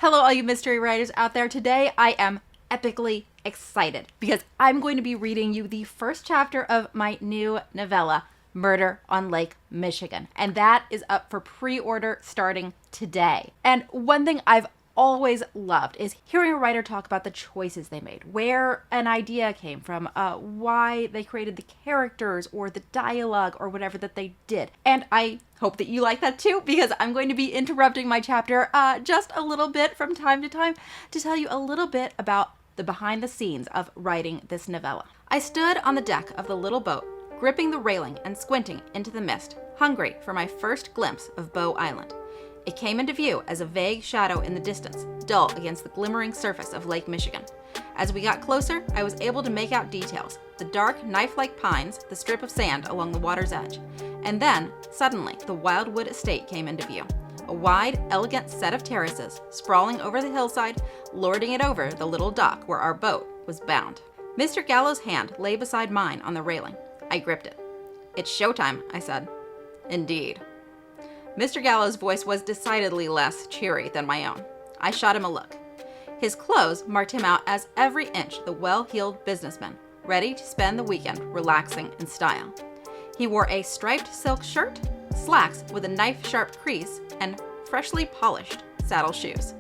Hello, all you mystery writers out there. Today, I am epically excited because I'm going to be reading you the first chapter of my new novella, Murder on Lake Michigan. And that is up for pre-order starting today. And one thing I've always loved is hearing a writer talk about the choices they made, where an idea came from, why they created the characters or the dialogue or whatever that they did. And I hope that you like that too, because I'm going to be interrupting my chapter just a little bit from time to time to tell you a little bit about the behind the scenes of writing this novella. I stood on the deck of the little boat, gripping the railing and squinting into the mist, hungry for my first glimpse of Bow Island. It came into view as a vague shadow in the distance, dull against the glimmering surface of Lake Michigan. As we got closer, I was able to make out details: the dark, knife-like pines, the strip of sand along the water's edge. And then, suddenly, the Wildwood estate came into view. A wide, elegant set of terraces, sprawling over the hillside, lording it over the little dock where our boat was bound. Mr. Gallow's hand lay beside mine on the railing. I gripped it. "It's showtime," I said. "Indeed." Mr. Gallow's voice was decidedly less cheery than my own. I shot him a look. His clothes marked him out as every inch the well-heeled businessman, ready to spend the weekend relaxing in style. He wore a striped silk shirt, slacks with a knife-sharp crease, and freshly polished saddle shoes.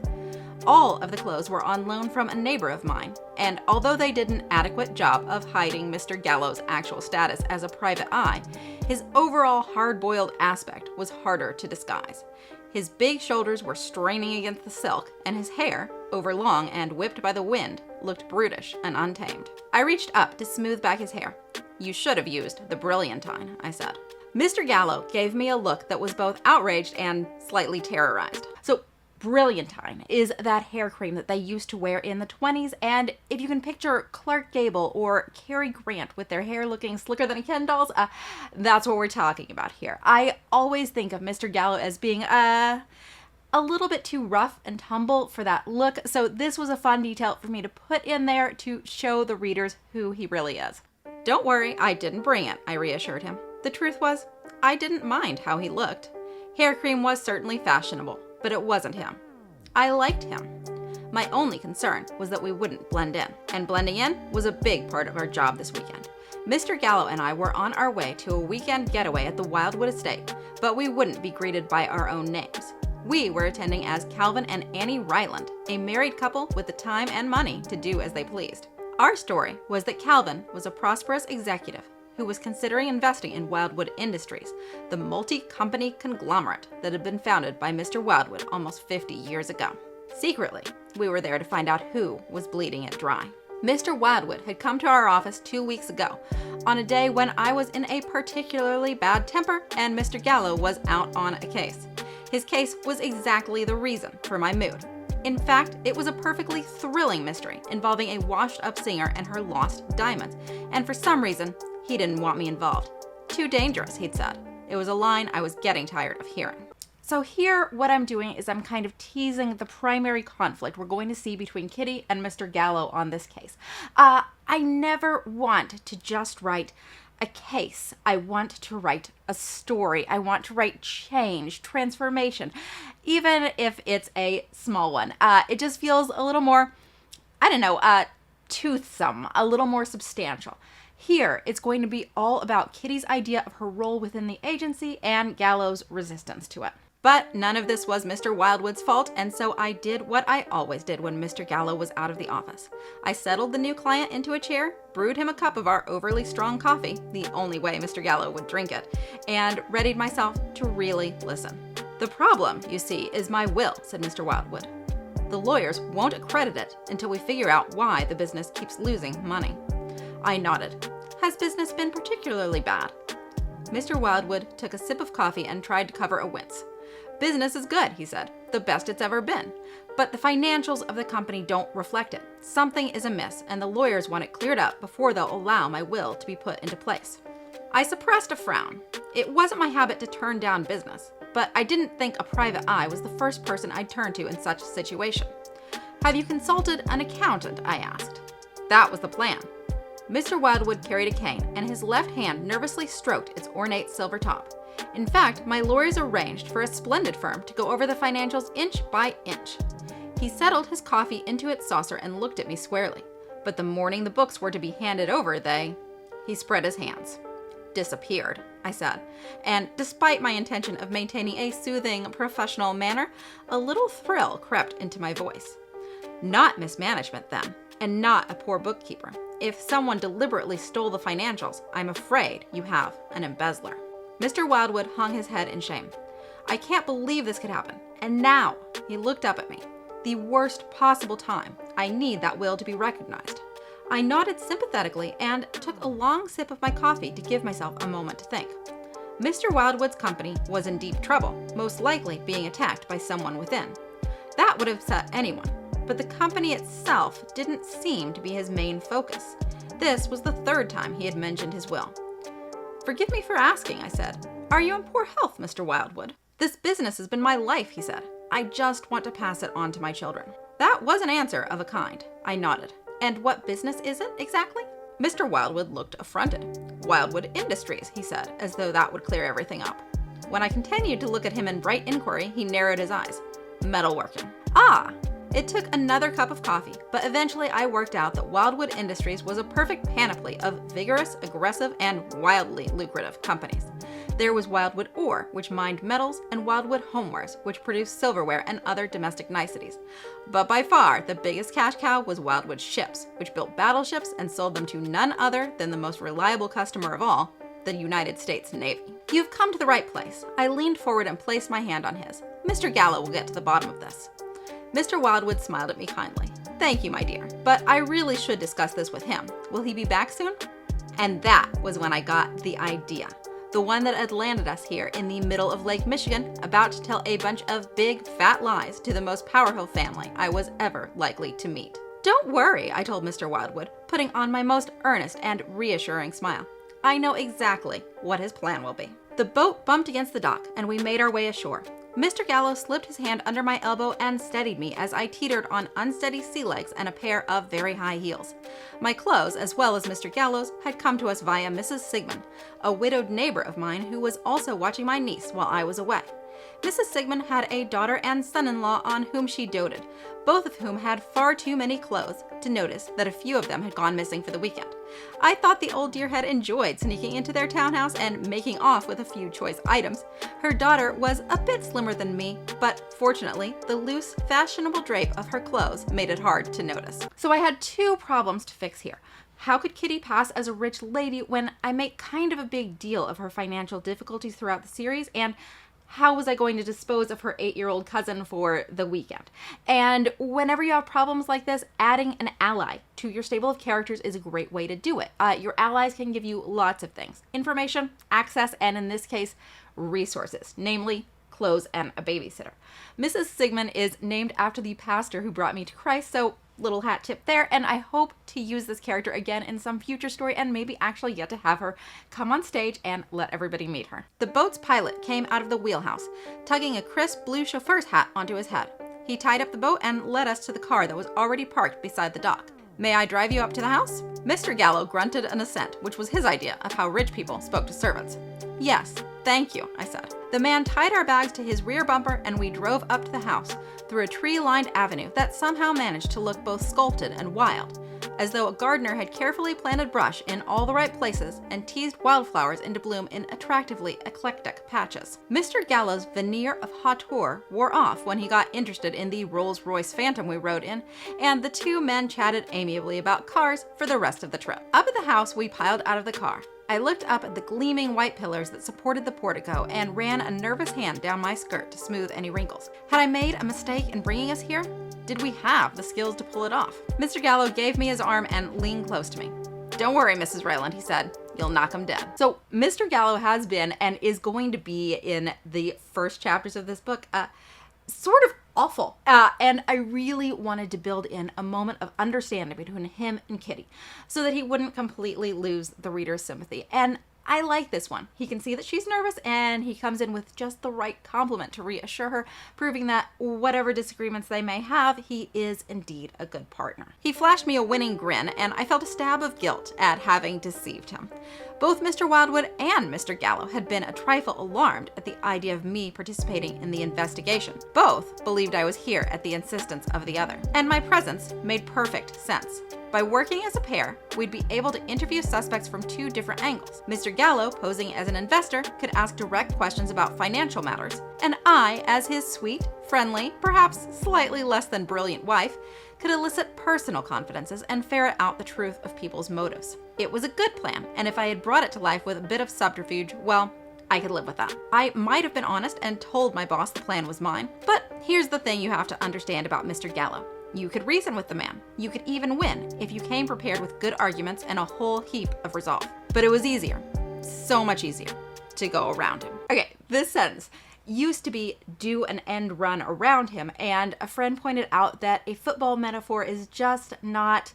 All of the clothes were on loan from a neighbor of mine, and although they did an adequate job of hiding Mr. Gallow's actual status as a private eye, his overall hard-boiled aspect was harder to disguise. His big shoulders were straining against the silk, and his hair, overlong and whipped by the wind, looked brutish and untamed. I reached up to smooth back his hair. "You should have used the brilliantine," I said. Mr. Gallow gave me a look that was both outraged and slightly terrorized. So, brilliantine is that hair cream that they used to wear in the 20s, and if you can picture Clark Gable or Cary Grant with their hair looking slicker than a Ken doll's, that's what we're talking about here. I always think of Mr. Gallow as being a little bit too rough and tumble for that look, so this was a fun detail for me to put in there to show the readers who he really is. "Don't worry, I didn't bring it," I reassured him. The truth was, I didn't mind how he looked. Hair cream was certainly fashionable, but it wasn't him. I liked him. My only concern was that we wouldn't blend in, and blending in was a big part of our job this weekend. Mr. Gallow and I were on our way to a weekend getaway at the Wildwood estate, but we wouldn't be greeted by our own names. We were attending as Calvin and Annie Ryland, a married couple with the time and money to do as they pleased. Our story was that Calvin was a prosperous executive who was considering investing in Wildwood Industries, the multi-company conglomerate that had been founded by Mr. Wildwood almost 50 years ago. Secretly, we were there to find out who was bleeding it dry. Mr. Wildwood had come to our office 2 weeks ago, on a day when I was in a particularly bad temper and Mr. Gallow was out on a case. His case was exactly the reason for my mood. In fact, it was a perfectly thrilling mystery involving a washed-up singer and her lost diamonds, and for some reason, he didn't want me involved. "Too dangerous," he'd said. It was a line I was getting tired of hearing. So here, what I'm doing is I'm kind of teasing the primary conflict we're going to see between Kitty and Mr. Gallow on this case. I never want to just write a case. I want to write a story. I want to write change, transformation, even if it's a small one. It just feels a little more, toothsome, a little more substantial. Here, it's going to be all about Kitty's idea of her role within the agency and Gallow's resistance to it. But none of this was Mr. Wildwood's fault, and so I did what I always did when Mr. Gallow was out of the office. I settled the new client into a chair, brewed him a cup of our overly strong coffee, the only way Mr. Gallow would drink it, and readied myself to really listen. "The problem, you see, is my will," said Mr. Wildwood. "The lawyers won't accredit it until we figure out why the business keeps losing money." I nodded. "Has business been particularly bad?" Mr. Wildwood took a sip of coffee and tried to cover a wince. "Business is good," he said, "the best it's ever been. But the financials of the company don't reflect it. Something is amiss, and the lawyers want it cleared up before they'll allow my will to be put into place." I suppressed a frown. It wasn't my habit to turn down business, but I didn't think a private eye was the first person I'd turn to in such a situation. "Have you consulted an accountant?" I asked. That was the plan. Mr. Wildwood carried a cane, and his left hand nervously stroked its ornate silver top. In fact, my lawyers arranged for a splendid firm to go over the financials inch by inch. He settled his coffee into its saucer and looked at me squarely. But the morning the books were to be handed over, He spread his hands. Disappeared, I said, and despite my intention of maintaining a soothing, professional manner, a little thrill crept into my voice. Not mismanagement, then, and not a poor bookkeeper. If someone deliberately stole the financials, I'm afraid you have an embezzler. Mr. Wildwood hung his head in shame. I can't believe this could happen. And now, he looked up at me. The worst possible time. I need that will to be recognized. I nodded sympathetically and took a long sip of my coffee to give myself a moment to think. Mr. Wildwood's company was in deep trouble, most likely being attacked by someone within. That would have upset anyone, but the company itself didn't seem to be his main focus. This was the third time he had mentioned his will. Forgive me for asking, I said. Are you in poor health, Mr. Wildwood? This business has been my life, he said. I just want to pass it on to my children. That was an answer of a kind. I nodded. And what business is it, exactly? Mr. Wildwood looked affronted. Wildwood Industries, he said, as though that would clear everything up. When I continued to look at him in bright inquiry, he narrowed his eyes. Metalworking. Ah! It took another cup of coffee, but eventually I worked out that Wildwood Industries was a perfect panoply of vigorous, aggressive, and wildly lucrative companies. There was Wildwood Ore, which mined metals, and Wildwood Homewares, which produced silverware and other domestic niceties. But by far, the biggest cash cow was Wildwood Ships, which built battleships and sold them to none other than the most reliable customer of all, the United States Navy. You've come to the right place. I leaned forward and placed my hand on his. Mr. Gallo will get to the bottom of this. Mr. Wildwood smiled at me kindly. Thank you, my dear, but I really should discuss this with him. Will he be back soon? And that was when I got the idea. The one that had landed us here in the middle of Lake Michigan, about to tell a bunch of big, fat lies to the most powerful family I was ever likely to meet. Don't worry, I told Mr. Wildwood, putting on my most earnest and reassuring smile. I know exactly what his plan will be. The boat bumped against the dock, and we made our way ashore. Mr. Gallo slipped his hand under my elbow and steadied me as I teetered on unsteady sea legs and a pair of very high heels. My clothes, as well as Mr. Gallo's, had come to us via Mrs. Sigmund, a widowed neighbor of mine who was also watching my niece while I was away. Mrs. Sigmund had a daughter and son-in-law on whom she doted, both of whom had far too many clothes to notice that a few of them had gone missing for the weekend. I thought the old dear had enjoyed sneaking into their townhouse and making off with a few choice items. Her daughter was a bit slimmer than me, but fortunately, the loose, fashionable drape of her clothes made it hard to notice. So I had two problems to fix here. How could Kitty pass as a rich lady when I make kind of a big deal of her financial difficulties throughout the series? And how was I going to dispose of her 8-year-old cousin for the weekend? And whenever you have problems like this, adding an ally to your stable of characters is a great way to do it. Your allies can give you lots of things. Information, access, and in this case, resources, namely clothes and a babysitter. Mrs. Sigmund is named after the pastor who brought me to Christ, so little hat tip there, and I hope to use this character again in some future story and maybe actually get to have her come on stage and let everybody meet her. The boat's pilot came out of the wheelhouse, tugging a crisp blue chauffeur's hat onto his head. He tied up the boat and led us to the car that was already parked beside the dock. May I drive you up to the house? Mr. Gallo grunted an assent, which was his idea of how rich people spoke to servants. Yes, thank you, I said. The man tied our bags to his rear bumper and we drove up to the house through a tree-lined avenue that somehow managed to look both sculpted and wild, as though a gardener had carefully planted brush in all the right places and teased wildflowers into bloom in attractively eclectic patches. Mr. Gallo's veneer of hauteur wore off when he got interested in the Rolls-Royce Phantom we rode in, and the two men chatted amiably about cars for the rest of the trip. Up at the house, we piled out of the car. I looked up at the gleaming white pillars that supported the portico and ran a nervous hand down my skirt to smooth any wrinkles. Had I made a mistake in bringing us here? Did we have the skills to pull it off? Mr. Gallo gave me his arm and leaned close to me. Don't worry, Mrs. Rayland, he said. You'll knock him dead. So Mr. Gallo has been and is going to be in the first chapters of this book sort of awful. And I really wanted to build in a moment of understanding between him and Kitty so that he wouldn't completely lose the reader's sympathy. And I like this one. He can see that she's nervous, and he comes in with just the right compliment to reassure her, proving that whatever disagreements they may have, he is indeed a good partner. He flashed me a winning grin, and I felt a stab of guilt at having deceived him. Both Mr. Wildwood and Mr. Gallo had been a trifle alarmed at the idea of me participating in the investigation. Both believed I was here at the insistence of the other, and my presence made perfect sense. By working as a pair, we'd be able to interview suspects from two different angles. Mr. Gallo, posing as an investor, could ask direct questions about financial matters, and I, as his sweet, friendly, perhaps slightly less than brilliant wife, could elicit personal confidences and ferret out the truth of people's motives. It was a good plan, and if I had brought it to life with a bit of subterfuge, well, I could live with that. I might have been honest and told my boss the plan was mine, but here's the thing you have to understand about Mr. Gallo. You could reason with the man. You could even win if you came prepared with good arguments and a whole heap of resolve. But it was easier, so much easier, to go around him. Okay, this sentence used to be do an end run around him, and a friend pointed out that a football metaphor is just not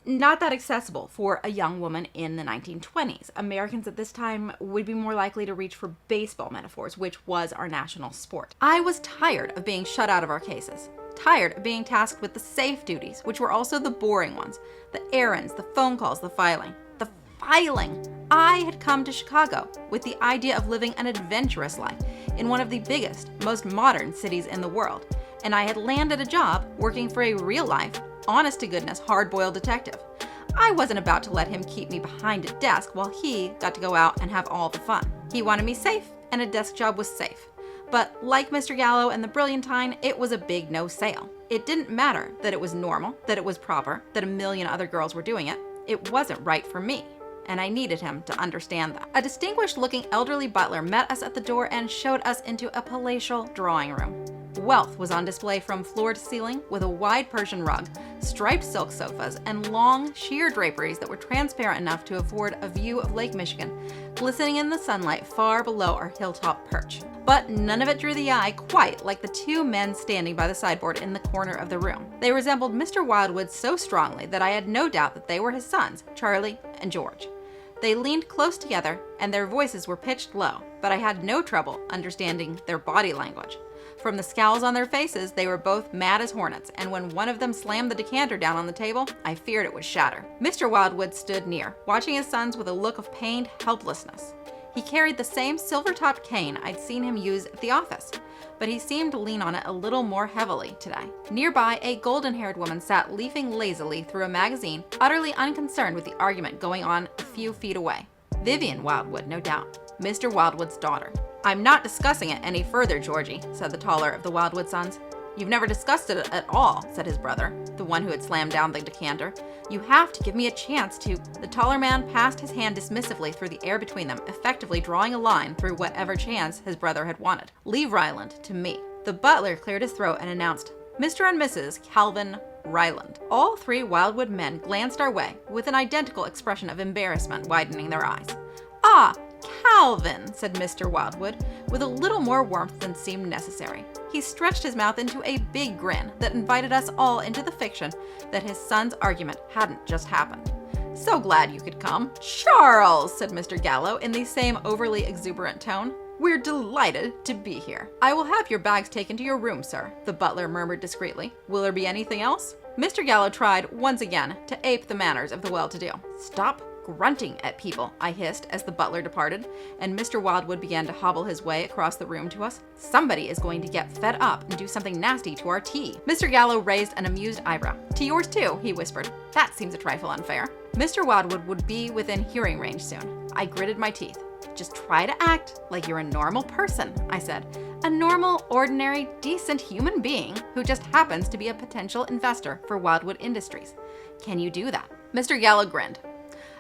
that accessible for a young woman in the 1920s. Americans at this time would be more likely to reach for baseball metaphors, which was our national sport. I was tired of being shut out of our cases. Tired of being tasked with the safe duties, which were also the boring ones. The errands, the phone calls, the filing. The filing! I had come to Chicago with the idea of living an adventurous life in one of the biggest, most modern cities in the world. And I had landed a job working for a real-life, honest-to-goodness, hard-boiled detective. I wasn't about to let him keep me behind a desk while he got to go out and have all the fun. He wanted me safe, and a desk job was safe. But like Mr. Gallo and the Brilliantine, it was a big no-sale. It didn't matter that it was normal, that it was proper, that a million other girls were doing it. It wasn't right for me, and I needed him to understand that. A distinguished-looking elderly butler met us at the door and showed us into a palatial drawing room. Wealth was on display from floor to ceiling, with a wide Persian rug, striped silk sofas, and long, sheer draperies that were transparent enough to afford a view of Lake Michigan, glistening in the sunlight far below our hilltop perch. But none of it drew the eye quite like the two men standing by the sideboard in the corner of the room. They resembled Mr. Wildwood so strongly that I had no doubt that they were his sons, Charlie and George. They leaned close together, and their voices were pitched low, but I had no trouble understanding their body language. From the scowls on their faces, they were both mad as hornets, and when one of them slammed the decanter down on the table, I feared it would shatter. Mr. Wildwood stood near, watching his sons with a look of pained helplessness. He carried the same silver-topped cane I'd seen him use at the office, but he seemed to lean on it a little more heavily today. Nearby, a golden-haired woman sat leafing lazily through a magazine, utterly unconcerned with the argument going on a few feet away. Vivian Wildwood, no doubt. Mr. Wildwood's daughter. "I'm not discussing it any further, Georgie," said the taller of the Wildwood sons. "You've never discussed it at all," said his brother, the one who had slammed down the decanter. "You have to give me a chance to—" The taller man passed his hand dismissively through the air between them, effectively drawing a line through whatever chance his brother had wanted. "Leave Ryland to me." The butler cleared his throat and announced, "Mr. and Mrs. Calvin Ryland." All three Wildwood men glanced our way, with an identical expression of embarrassment widening their eyes. "Ah, Calvin," said Mr. Wildwood, with a little more warmth than seemed necessary. He stretched his mouth into a big grin that invited us all into the fiction that his son's argument hadn't just happened. "So glad you could come." "Charles," said Mr. Gallo in the same overly exuberant tone, "we're delighted to be here." "I will have your bags taken to your room, sir," the butler murmured discreetly. "Will there be anything else?" Mr. Gallo tried once again to ape the manners of the well-to-do. "Stop grunting at people," I hissed as the butler departed, and Mr. Wildwood began to hobble his way across the room to us. "Somebody is going to get fed up and do something nasty to our tea." Mr. Gallo raised an amused eyebrow. "To yours too," he whispered. "That seems a trifle unfair." Mr. Wildwood would be within hearing range soon. I gritted my teeth. "Just try to act like you're a normal person," I said. "A normal, ordinary, decent human being who just happens to be a potential investor for Wildwood Industries. Can you do that?" Mr. Gallo grinned.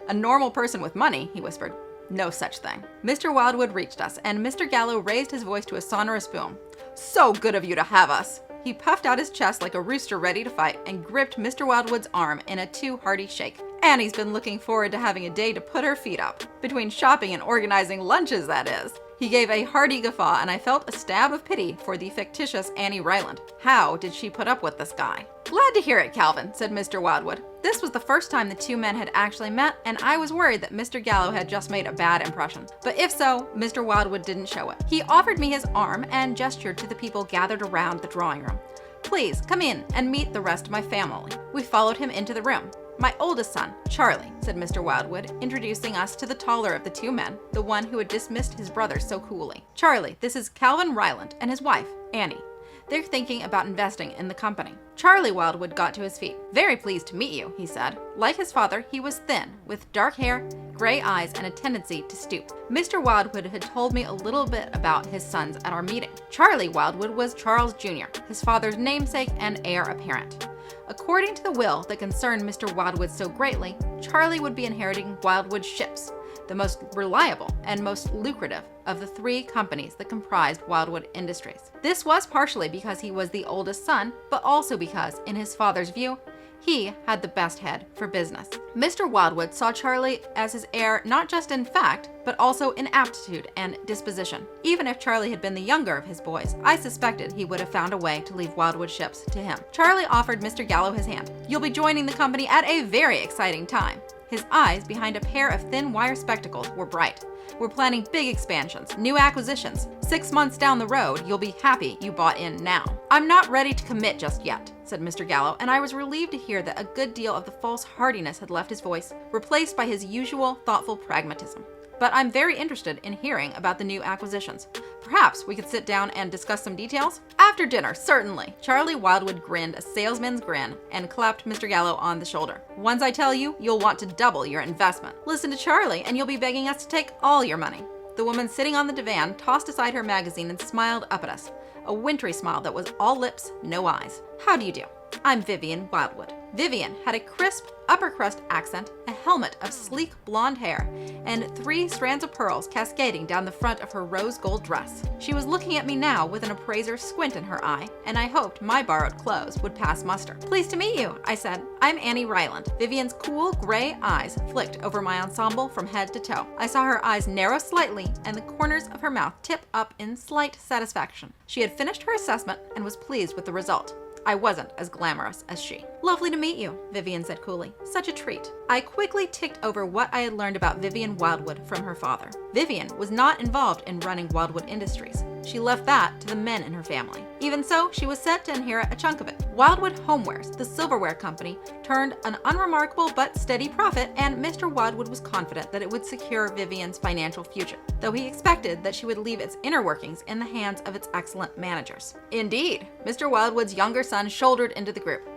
"A normal person with money," he whispered. "No such thing." Mr. Wildwood reached us, and Mr. Gallo raised his voice to a sonorous boom. "So good of you to have us." He puffed out his chest like a rooster ready to fight and gripped Mr. Wildwood's arm in a too hearty shake. "Annie's been looking forward to having a day to put her feet up. Between shopping and organizing lunches, that is." He gave a hearty guffaw, and I felt a stab of pity for the fictitious Annie Ryland. How did she put up with this guy? Glad to hear it, Calvin, said Mr. Wildwood. This was the first time the two men had actually met, and I was worried that Mr. Gallo had just made a bad impression. But if so, Mr. Wildwood didn't show it. He offered me his arm and gestured to the people gathered around the drawing room. Please, come in and meet the rest of my family. We followed him into the room. My oldest son, Charlie, said Mr. Wildwood, introducing us to the taller of the two men, the one who had dismissed his brother so coolly. Charlie, this is Calvin Ryland and his wife, Annie. They're thinking about investing in the company. Charlie Wildwood got to his feet. Very pleased to meet you, he said. Like his father, he was thin, with dark hair, gray eyes, and a tendency to stoop. Mr. Wildwood had told me a little bit about his sons at our meeting. Charlie Wildwood was Charles Jr., his father's namesake and heir apparent. According to the will that concerned Mr. Wildwood so greatly, Charlie would be inheriting Wildwood Ships, the most reliable and most lucrative of the three companies that comprised Wildwood Industries. This was partially because he was the oldest son, but also because, in his father's view, he had the best head for business. Mr. Wildwood saw Charlie as his heir not just in fact, but also in aptitude and disposition. Even if Charlie had been the younger of his boys, I suspected he would have found a way to leave Wildwood Ships to him. Charlie offered Mr. Gallo his hand. You'll be joining the company at a very exciting time. His eyes behind a pair of thin wire spectacles were bright. We're planning big expansions, new acquisitions. 6 months down the road, you'll be happy you bought in now. I'm not ready to commit just yet, said Mr. Gallo, and I was relieved to hear that a good deal of the false heartiness had left his voice, replaced by his usual thoughtful pragmatism. But I'm very interested in hearing about the new acquisitions. Perhaps we could sit down and discuss some details? After dinner, certainly. Charlie Wildwood grinned a salesman's grin and clapped Mr. Gallo on the shoulder. Once I tell you, you'll want to double your investment. Listen to Charlie and you'll be begging us to take all your money. The woman sitting on the divan tossed aside her magazine and smiled up at us. A wintry smile that was all lips, no eyes. How do you do? I'm Vivian Wildwood. Vivian had a crisp, upper crust accent, a helmet of sleek blonde hair, and 3 strands of pearls cascading down the front of her rose gold dress. She was looking at me now with an appraiser's squint in her eye, and I hoped my borrowed clothes would pass muster. Pleased to meet you, I said. I'm Annie Ryland. Vivian's cool gray eyes flicked over my ensemble from head to toe. I saw her eyes narrow slightly and the corners of her mouth tip up in slight satisfaction. She had finished her assessment and was pleased with the result. I wasn't as glamorous as she. Lovely to meet you, Vivian said coolly. Such a treat. I quickly ticked over what I had learned about Vivian Wildwood from her father. Vivian was not involved in running Wildwood Industries. She left that to the men in her family. Even so, she was set to inherit a chunk of it. Wildwood Homewares, the silverware company, turned an unremarkable but steady profit, and Mr. Wildwood was confident that it would secure Vivian's financial future, though he expected that she would leave its inner workings in the hands of its excellent managers. Indeed, Mr. Wildwood's younger son shouldered into the group.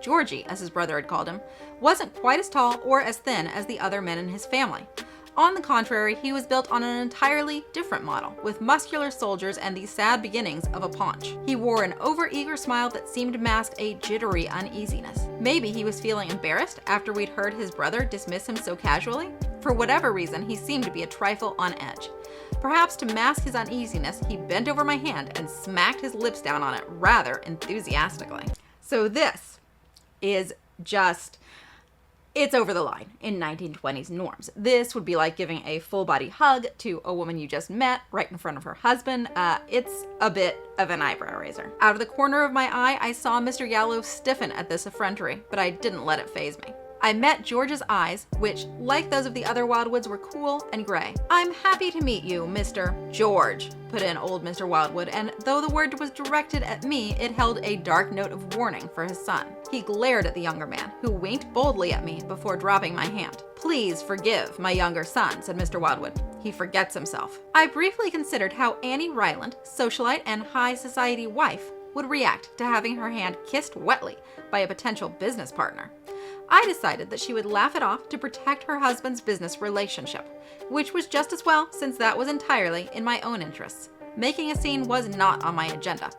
Georgie, as his brother had called him, wasn't quite as tall or as thin as the other men in his family. On the contrary, he was built on an entirely different model, with muscular shoulders and the sad beginnings of a paunch. He wore an overeager smile that seemed to mask a jittery uneasiness. Maybe he was feeling embarrassed after we'd heard his brother dismiss him so casually? For whatever reason, he seemed to be a trifle on edge. Perhaps to mask his uneasiness, he bent over my hand and smacked his lips down on it rather enthusiastically. So this is just... it's over the line in 1920s norms. This would be like giving a full-body hug to a woman you just met right in front of her husband. It's a bit of an eyebrow raiser. Out of the corner of my eye, I saw Mr. Gallo stiffen at this effrontery, but I didn't let it faze me. I met George's eyes, which, like those of the other Wildwoods, were cool and gray. I'm happy to meet you, Mr. George, put in old Mr. Wildwood, and though the word was directed at me, it held a dark note of warning for his son. He glared at the younger man, who winked boldly at me before dropping my hand. Please forgive my younger son, said Mr. Wildwood. He forgets himself. I briefly considered how Annie Ryland, socialite and high society wife, would react to having her hand kissed wetly by a potential business partner. I decided that she would laugh it off to protect her husband's business relationship, which was just as well since that was entirely in my own interests. Making a scene was not on my agenda.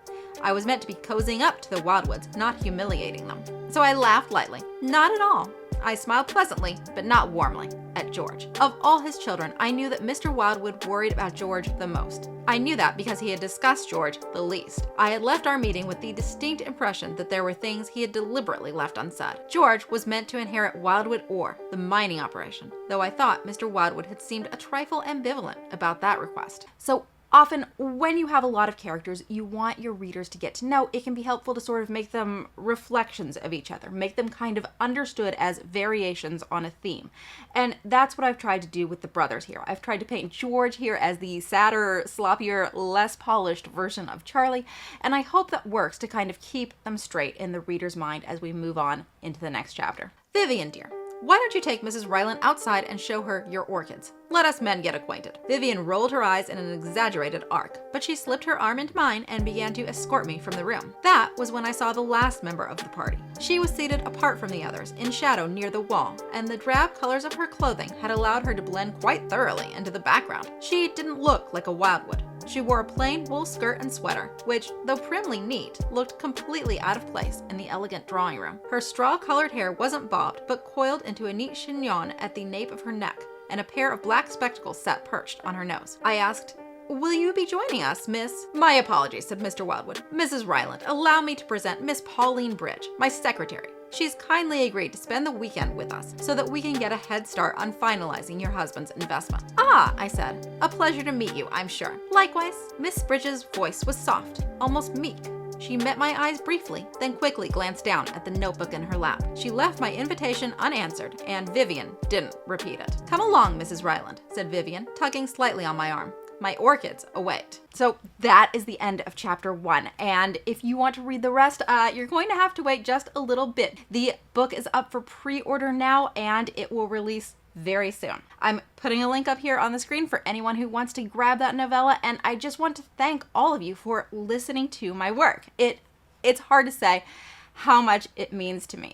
I was meant to be cozying up to the Wildwoods, not humiliating them. So I laughed lightly. Not at all. I smiled pleasantly, but not warmly, at George. Of all his children, I knew that Mr. Wildwood worried about George the most. I knew that because he had discussed George the least. I had left our meeting with the distinct impression that there were things he had deliberately left unsaid. George was meant to inherit Wildwood Ore, the mining operation, though I thought Mr. Wildwood had seemed a trifle ambivalent about that request. So often, when you have a lot of characters you want your readers to get to know, it can be helpful to sort of make them reflections of each other, make them kind of understood as variations on a theme. And that's what I've tried to do with the brothers here. I've tried to paint George here as the sadder, sloppier, less polished version of Charlie, and I hope that works to kind of keep them straight in the reader's mind as we move on into the next chapter. Vivian, dear, why don't you take Mrs. Ryland outside and show her your orchids? Let us men get acquainted. Vivian rolled her eyes in an exaggerated arc, but she slipped her arm into mine and began to escort me from the room. That was when I saw the last member of the party. She was seated apart from the others, in shadow near the wall, and the drab colors of her clothing had allowed her to blend quite thoroughly into the background. She didn't look like a Wildwood. She wore a plain wool skirt and sweater, which, though primly neat, looked completely out of place in the elegant drawing room. Her straw-colored hair wasn't bobbed, but coiled into a neat chignon at the nape of her neck, and a pair of black spectacles sat perched on her nose. I asked, "Will you be joining us, Miss—" "My apologies," said Mr. Wildwood. "Mrs. Ryland, allow me to present Miss Pauline Bridge, my secretary. She's kindly agreed to spend the weekend with us so that we can get a head start on finalizing your husband's investment." "Ah," I said, "a pleasure to meet you, I'm sure." Likewise. Miss Bridge's voice was soft, almost meek. She met my eyes briefly, then quickly glanced down at the notebook in her lap. She left my invitation unanswered, and Vivian didn't repeat it. "Come along, Mrs. Ryland," said Vivian, tugging slightly on my arm. "My orchids await." So that is the end of chapter 1. And if you want to read the rest, you're going to have to wait just a little bit. The book is up for pre-order now, and it will release very soon. I'm putting a link up here on the screen for anyone who wants to grab that novella, and I just want to thank all of you for listening to my work. It's hard to say how much it means to me.